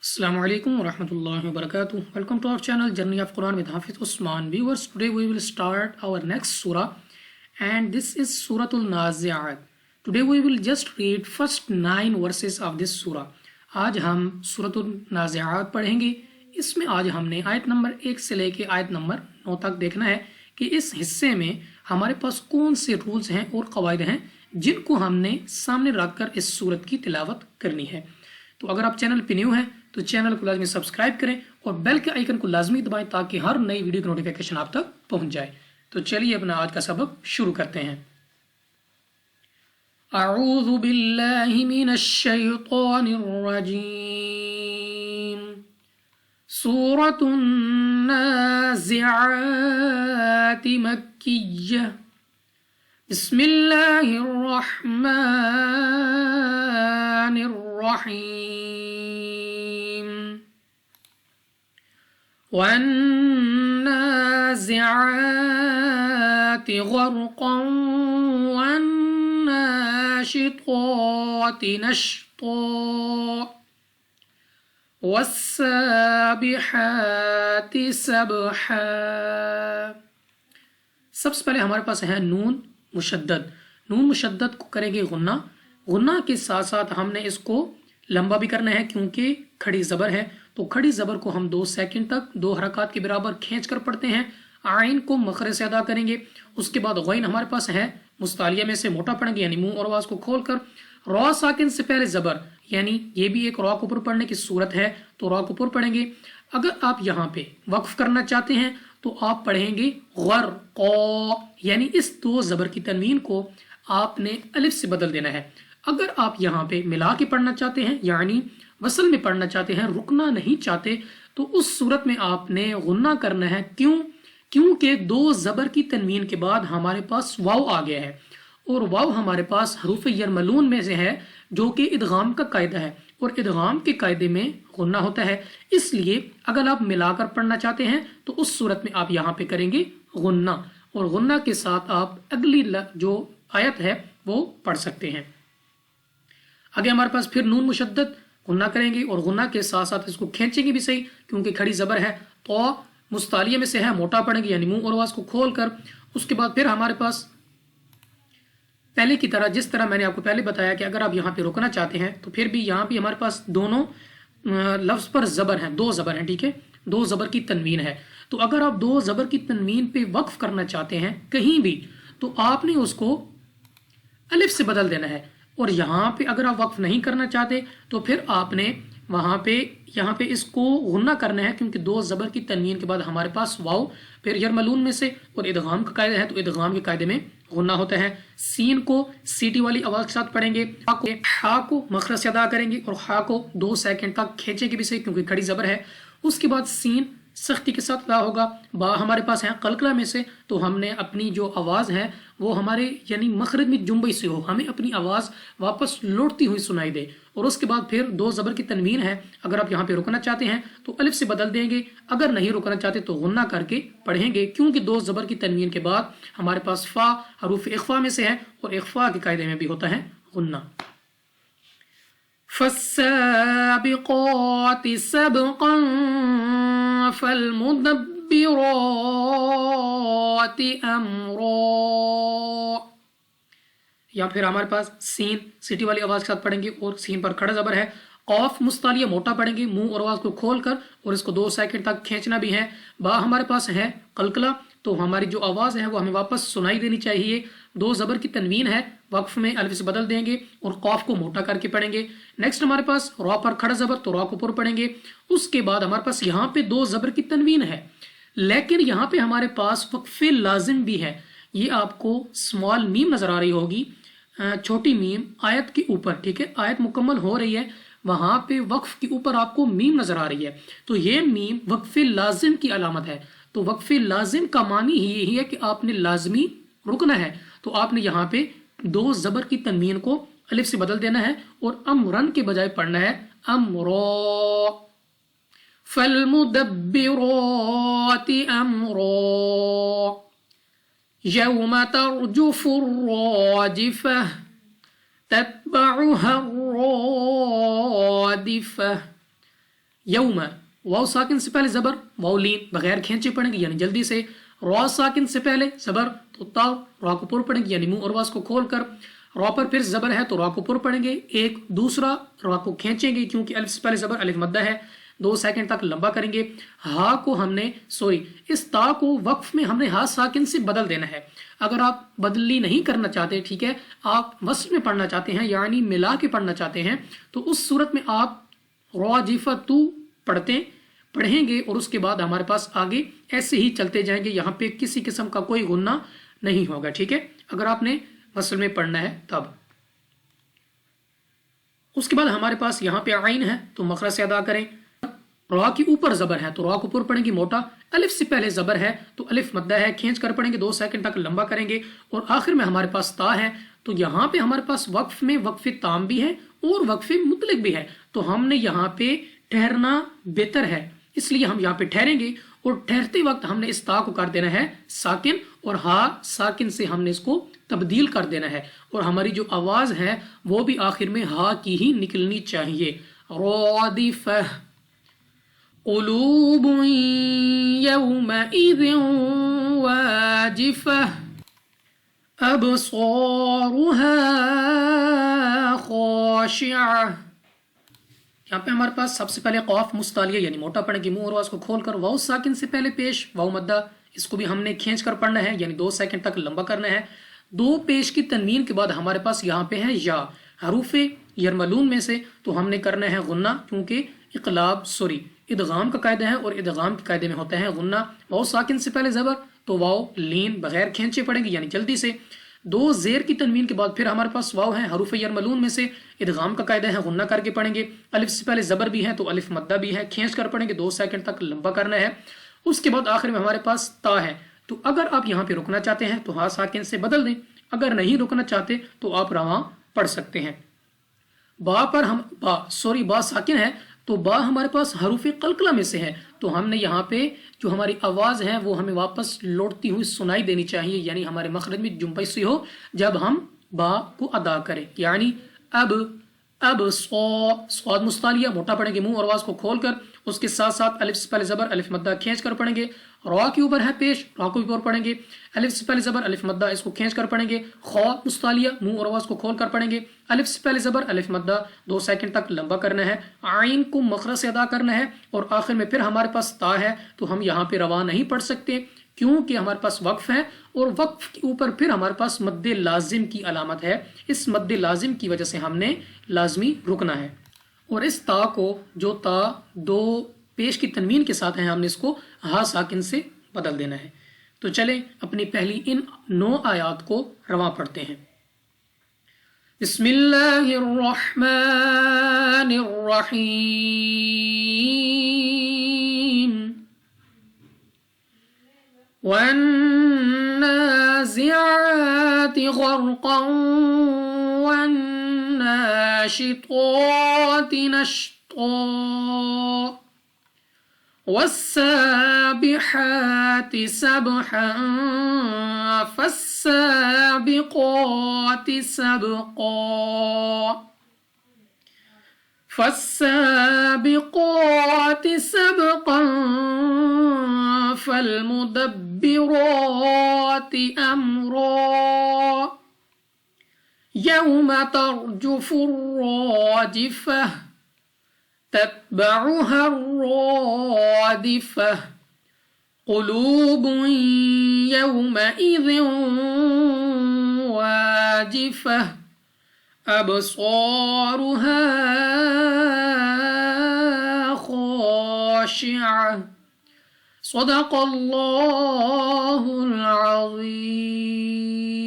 Assalamu alaikum wa rahmatullahi wa barakatuh. Welcome to our channel Journey of Quran with Hafiz Usman. Viewers, today we will start our next surah and this is Suratul Nazi'at. Today we will just read first 9 verses of this surah. आज हम सूरतुल नाज़िआत पढ़ेंगे. इसमें आज हमने आयत number 1 से लेके आयत नंबर 9 तक देखना है कि इस हिस्से में हमारे पास कौन से रूल्स हैं और कवायद हैं जिनको हमने सामने रखकर इस सूरत की तिलावत करनी है. तो अगर आप चैनल पे न्यू हैं तो चैनल को लाजमी सब्सक्राइब करें और बेल के आइकन को लाजमी दबाएं ताकि हर नई वीडियो की नोटिफिकेशन आप तक पहुंच जाए. तो चलिए अपना आज का सबक शुरू करते हैं. अऊज़ु बिल्लाहि मिनश शैतानिर रजीम. सूरतुन नाज़िआत मक्किय्यह. बिस्मिल्लाहिर रहमानिर रहीम. वन्नाज़िआत ग़र्क़न वन्नाशितात नश्ता वस्साबिहात सबहा. सबसे पहले हमारे पास है नून मुशद्दद. नून मुशद्दद को करेंगे गुन्ना. गुन्ना के साथ साथ हमने इसको लंबा भी करना है क्योंकि खड़ी ज़बर है. तो खड़ी ज़बर को हम 2 सेकंड तक 2 हरकत के बराबर खींच कर पढ़ते हैं. आइन को मखरे से अदा करेंगे. उसके बाद गैन हमारे पास है मुस्तालिया में से मोटा पढ़ेंगे यानी मुंह और आवाज़ को खोलकर. रॉ साकिन से पहले ज़बर यानी ये भी एक रॉ के ऊपर पढ़ने की सूरत है तो रॉ के ऊपर पढ़ेंगे. अगर आप यहाँ पे वक्फ करना चाहते हैं तो आप पढ़ेंगे ग़र्क़ यानी इस 2 ज़बर की तनवीन को आपने अलिफ से बदल देना है. अगर आप यहाँ पे मिला के पढ़ना चाहते हैं यानी वसल में पढ़ना चाहते हैं, रुकना नहीं चाहते, तो उस सूरत में आपने गुन्ना करना है. क्योंकि 2 ज़बर की तनवीन के बाद हमारे पास वाव आ गया है और वाव हमारे पास हरूफ यरमलून में से है जो कि इदगाम का कायदा है और इदगाम के कायदे में गुन्ना होता है. इसलिए अगर आप मिलाकर पढ़ना चाहते हैं तो उस सूरत में आप यहाँ पे करेंगे गुन्ना और गुन्ना के साथ आप अगली जो आयत है वो पढ़ सकते हैं. आगे हमारे पास फिर नून मुशद्दद गुन्ना करेंगे और गुन्ना के साथ साथ इसको खींचेंगे भी सही क्योंकि खड़ी ज़बर है. तो मुस्तालिया में से है मोटा पढ़ेंगे यानी मुंह और आवाज़ को खोल कर. उसके बाद फिर हमारे पास पहले की तरह जिस तरह मैंने आपको पहले बताया कि अगर आप यहाँ पे रुकना चाहते हैं तो फिर भी यहाँ पे हमारे पास दोनों लफ्ज़ पर ज़बर हैं, 2 ज़बर हैं. ठीक है, 2 ज़बर की तनवीन है. तो अगर आप 2 ज़बर की तनवीन पे वक्फ करना चाहते हैं कहीं भी तो आपने उसको अलिफ से बदल देना है. और यहाँ पे अगर आप वक्फ नहीं करना चाहते तो फिर आपने वहाँ पे यहाँ पे इसको गुन्ना करना है क्योंकि 2 ज़बर की तनवीन के बाद हमारे पास वाव फिर यरमलून में से और इदगाम का कायदा है तो इदगाम के कायदे में गुन्ना होता है. सीन को सीटी वाली आवाज़ के साथ पढ़ेंगे. हा को मखरज से अदा करेंगे और हा को 2 सेकंड तक खींचेंगे भी सही क्योंकि खड़ी ज़बर है. उसके बाद सीन सख्ती के साथ अदा होगा. बा हमारे पास है कलकला में से तो हमने अपनी जो आवाज़ है वो हमारे यानी मखरज में जुम्बई से हो, हमें अपनी आवाज़ वापस लौटती हुई सुनाई दे. और उसके बाद फिर 2 ज़बर की तनवीन है. अगर आप यहाँ पे रुकना चाहते हैं तो अलिफ से बदल देंगे. अगर नहीं रुकना चाहते तो गुन्ना करके पढ़ेंगे क्योंकि 2 ज़बर की तनवीन के बाद हमारे पास फ़ा हरूफ इख्फ़ा में से है और इख्फ़ा के कायदे में भी होता है गुन्ना. फस्साबिक़ाति सबक़न फल्मुदब्बिराति अम्रा. या फिर हमारे पास सीन सीटी वाली आवाज़ के साथ पढ़ेंगे और सीन पर खड़ा ज़बर है. कॉफ मुस्तालिया मोटा पढ़ेंगे मुंह और आवाज़ को खोल कर और इसको 2 सेकंड तक खींचना भी है. बा हमारे पास है कलकला तो हमारी जो आवाज़ है वो हमें वापस सुनाई देनी चाहिए. 2 ज़बर की तनवीन है, वक्फ में अलिफ से बदल देंगे और कॉफ को मोटा करके पढ़ेंगे. नेक्स्ट हमारे पास रॉ पर खड़ा ज़बर तो रॉ को ऊपर पढ़ेंगे. उसके बाद हमारे पास यहाँ पे 2 ज़बर की तनवीन है लेकिन यहाँ पे हमारे पास वक्फ़े लाजिम भी है. ये आपको स्मॉल मीम नज़र आ रही होगी, छोटी मीम आयत के ऊपर. ठीक है, आयत मुकम्मल हो रही है वहाँ पे वक्फ के ऊपर आपको मीम नज़र आ रही है तो ये मीम वक्फ़े लाजिम की अलामत है. तो वक्फ़े लाजिम का मानी ही यही है कि आपने लाजमी रुकना है. तो आपने यहाँ पे 2 ज़बर की तनवीन को अलिफ से बदल देना है और अमरन के बजाय पढ़ना है अमरा. फल्मुदब्बिराति अमरा. यौम तर्जुफु राजिफह तत्बउहा रादिफह यौम, वाव साकिन से पहले जबर, वाव लीन बगैर खींचे पड़ेंगे यानी जल्दी से। रॉ साकिन से पहले जबर तो ताव, रॉ को पुर पड़ेंगे यानी मुंह और वास को खोलकर। रॉ पर फिर जबर है तो रॉ को पुर पड़ेंगे, एक दूसरा रॉ को खींचेंगे क्योंकि अलिफ से पहले जबर, अलिफ मद्दा है, 2 सेकंड तक लंबा करेंगे। हा को हमने इस ता को वक्फ में हमने हा साकिन से बदल देना है। अगर आप बदली नहीं करना चाहते, ठीक है, आप वस्ल में पढ़ना चाहते हैं यानी मिला के पढ़ना चाहते हैं, तो उस सूरत में आप राजिफतु पढ़ेंगे और उसके बाद हमारे पास आगे ऐसे ही चलते जाएंगे, यहाँ पे किसी किस्म का कोई गुन्ना नहीं होगा, ठीक है, अगर आपने वस्ल में पढ़ना है तब। उसके बाद हमारे पास यहाँ पे आइन है तो मखरज से अदा करें। रॉ के ऊपर जबर है तो रॉ को ऊपर पढ़ेंगे मोटा, अलिफ से पहले जबर है तो अलिफ मद्दा है, खींच कर पढ़ेंगे, 2 सेकंड तक लंबा करेंगे। और आखिर में हमारे पास ता है तो यहाँ पे हमारे पास वक्फ में वक्फ ताम भी है और वक्फ मुतलक भी है, तो हमने यहाँ पे ठहरना बेहतर है, इसलिए हम यहाँ पे ठहरेंगे। और ठहरते वक्त हमने इस ता को कर देना है साकिन और हा साकिन से हमने इसको तब्दील कर देना है, और हमारी जो आवाज है वो भी आखिर में हा की ही निकलनी चाहिए। रादिफह क़ुलूबुन यौमइज़िन वाजिफह अबसारुहा खाशिअह। यहाँ पे हमारे पास सबसे पहले कौफ मुस्तालिया यानी मोटा पढ़ेंगे, मुंह और आवाज को खोलकर। वाव साकिन से पहले पेश वाव मद्दा, इसको भी हमने खींच कर पढ़ना है यानी 2 सेकंड तक लंबा करना है। 2 पेश की तनवीन के बाद हमारे पास यहाँ पे है या हरूफे यरमलून में से, तो हमने करना है गुन्ना क्योंकि इकलाब इदगाम का कायदा है और इदगाम के कायदे में होता है गुन्ना। वाव साकिन से पहले जबर तो वाव लीन बगैर खींचे पड़ेंगे यानी जल्दी से। 2 जेर की तनवीन के बाद फिर हमारे पास वाव है हरूफ यरमलून में से, इदगाम का कायदा है गुन्ना करके पढ़ेंगे। अलिफ से पहले जबर भी है तो अलिफ मद्दा भी है, खींच कर पढ़ेंगे, 2 सेकंड तक लंबा करना है। उसके बाद आखिर में हमारे पास ता है, तो अगर आप यहाँ पे रुकना चाहते हैं तो हा साकिन से बदल दें, अगर नहीं रुकना चाहते तो आप रवां पढ़ सकते हैं। बा पर हम बा साकिन है तो बा हमारे पास हरूफ कलकला में से है, तो हमने यहाँ पे जो हमारी आवाज है वो हमें वापस लौटती हुई सुनाई देनी चाहिए, यानी हमारे मखरज में जुम्पैसी हो जब हम बा को अदा करें। यानी अब स्वाद मुस्तालिया मोटा पढ़ेंगे मुंह और आवाज को खोलकर, उसके साथ साथ अलिफ से पहले जबर अलिफ मद्दा खींच कर पढ़ेंगे। रॉ के ऊपर है पेश, रॉ को ऊपर पढ़ेंगे, अलिफ से पहले जबर अलिफ मद्दा इसको खींच कर पढ़ेंगे। खौ मुस्तालिया मुंह और आवाज को खोल कर पढ़ेंगे, अलिफ से पहले जबर अलिफ मद्दा 2 सेकंड तक लंबा करना है, आइन को मखरज से अदा करना है। और आखिर में फिर हमारे पास ता है तो हम यहाँ पे रवा नहीं पढ़ सकते क्योंकि हमारे पास वक्फ है और वक्फ के ऊपर फिर हमारे पास मद्दे लाजिम की अलामत है, इस मद्दे लाजिम की वजह से हमने लाजमी रुकना है। और इस ता को जो ता 2 पेश की तनवीन के साथ है हमने इसको हा साकिन से बदल देना है। तो चलें अपनी पहली इन 9 आयात को रवा पढ़ते हैं। बिस्मिल्लाहिर्रहमानिर्रहीम वन्नाज़िआति ग़र्क़न वन्नाशिताति नश्ता वस्साबिहाति सबहा फस्साबिक़ाति सबक़ा फस्साबिक़ाति सबक़ा फल्मुदब्बिराति अम्रा यौम तर्जुफुर राजिफह तत्बउहा रादिफह क़ुलूबुन यौमइज़िन वाजिफह अबसारुहा खाशिअह सदक़ल्लाहुल अज़ीम।